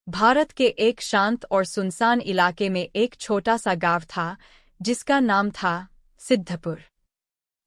भारत के एक शांत और सुनसान इलाके में एक छोटा सा गांव था जिसका नाम था सिद्धपुर।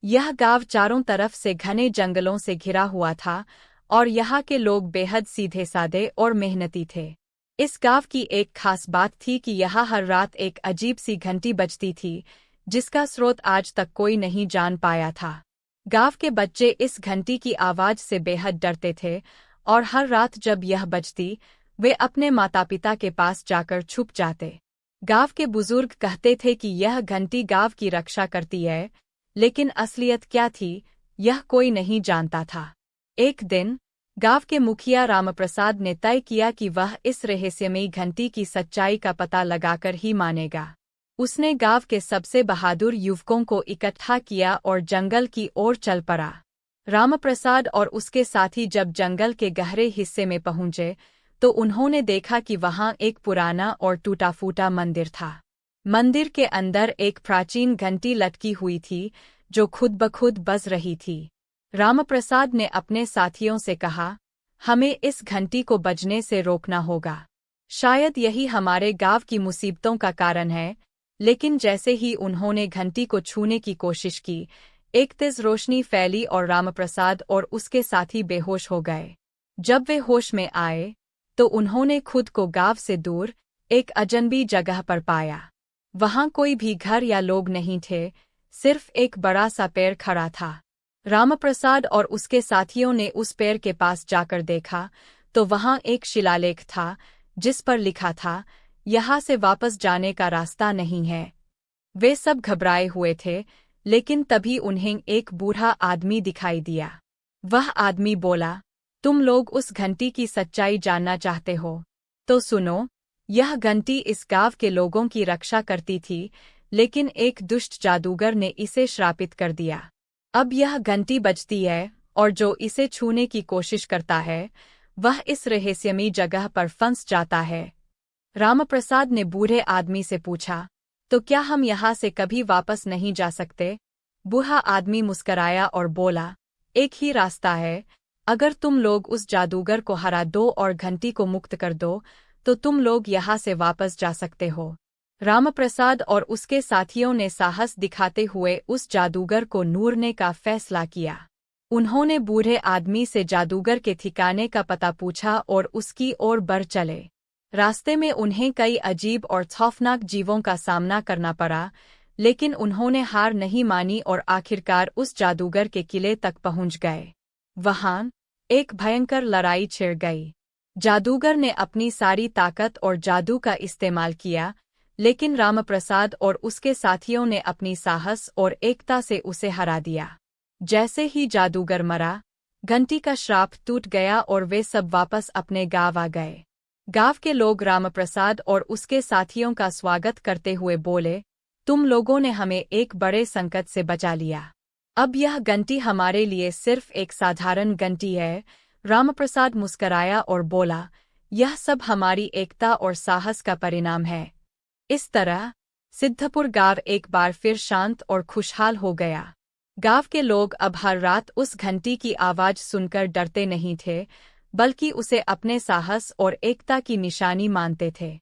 यह गांव चारों तरफ से घने जंगलों से घिरा हुआ था और यहाँ के लोग बेहद सीधे सादे और मेहनती थे। इस गांव की एक खास बात थी कि यहाँ हर रात एक अजीब सी घंटी बजती थी जिसका स्रोत आज तक कोई नहीं जान पाया था। गांव के बच्चे इस घंटी की आवाज से बेहद डरते थे और हर रात जब यह बजती वे अपने माता पिता के पास जाकर छुप जाते। गांव के बुजुर्ग कहते थे कि यह घंटी गांव की रक्षा करती है, लेकिन असलियत क्या थी यह कोई नहीं जानता था। एक दिन गांव के मुखिया रामप्रसाद ने तय किया कि वह इस रहस्यमयी घंटी की सच्चाई का पता लगाकर ही मानेगा। उसने गांव के सबसे बहादुर युवकों को इकट्ठा किया और जंगल की ओर चल पड़ा। रामप्रसाद और उसके साथी जब जंगल के गहरे हिस्से में पहुंचे तो उन्होंने देखा कि वहां एक पुराना और टूटा-फूटा मंदिर था। मंदिर के अंदर एक प्राचीन घंटी लटकी हुई थी जो खुद ब खुद बज रही थी। रामप्रसाद ने अपने साथियों से कहा, हमें इस घंटी को बजने से रोकना होगा। शायद यही हमारे गांव की मुसीबतों का कारण है। लेकिन जैसे ही उन्होंने घंटी को छूने की कोशिश की, एक तेज रोशनी फैली और रामप्रसाद और उसके साथी बेहोश हो गए। जब वे होश में आए तो उन्होंने खुद को गांव से दूर एक अजनबी जगह पर पाया। वहां कोई भी घर या लोग नहीं थे, सिर्फ एक बड़ा सा पेड़ खड़ा था। रामप्रसाद और उसके साथियों ने उस पेड़ के पास जाकर देखा तो वहां एक शिलालेख था जिस पर लिखा था, यहाँ से वापस जाने का रास्ता नहीं है। वे सब घबराए हुए थे, लेकिन तभी उन्हें एक बूढ़ा आदमी दिखाई दिया। वह आदमी बोला, तुम लोग उस घंटी की सच्चाई जानना चाहते हो? तो सुनो, यह घंटी इस गांव के लोगों की रक्षा करती थी, लेकिन एक दुष्ट जादूगर ने इसे श्रापित कर दिया। अब यह घंटी बजती है और जो इसे छूने की कोशिश करता है वह इस रहस्यमयी जगह पर फंस जाता है। रामप्रसाद ने बूढ़े आदमी से पूछा, तो क्या हम यहाँ से कभी वापस नहीं जा सकते? बूढ़ा आदमी मुस्कराया और बोला, एक ही रास्ता है। अगर तुम लोग उस जादूगर को हरा दो और घंटी को मुक्त कर दो तो तुम लोग यहाँ से वापस जा सकते हो। रामप्रसाद और उसके साथियों ने साहस दिखाते हुए उस जादूगर को नूरने का फैसला किया। उन्होंने बूढ़े आदमी से जादूगर के ठिकाने का पता पूछा और उसकी ओर बढ़ चले। रास्ते में उन्हें कई अजीब और खौफनाक जीवों का सामना करना पड़ा, लेकिन उन्होंने हार नहीं मानी और आखिरकार उस जादूगर के किले तक पहुंच गए। वहां एक भयंकर लड़ाई छिड़ गई। जादूगर ने अपनी सारी ताकत और जादू का इस्तेमाल किया, लेकिन रामप्रसाद और उसके साथियों ने अपनी साहस और एकता से उसे हरा दिया। जैसे ही जादूगर मरा, घंटी का श्राप टूट गया और वे सब वापस अपने गांव आ गए। गांव के लोग रामप्रसाद और उसके साथियों का स्वागत करते हुए बोले, तुम लोगों ने हमें एक बड़े संकट से बचा लिया। अब यह घंटी हमारे लिए सिर्फ एक साधारण घंटी है। रामप्रसाद मुस्कराया और बोला, यह सब हमारी एकता और साहस का परिणाम है। इस तरह सिद्धपुर गांव एक बार फिर शांत और खुशहाल हो गया। गांव के लोग अब हर रात उस घंटी की आवाज सुनकर डरते नहीं थे, बल्कि उसे अपने साहस और एकता की निशानी मानते थे।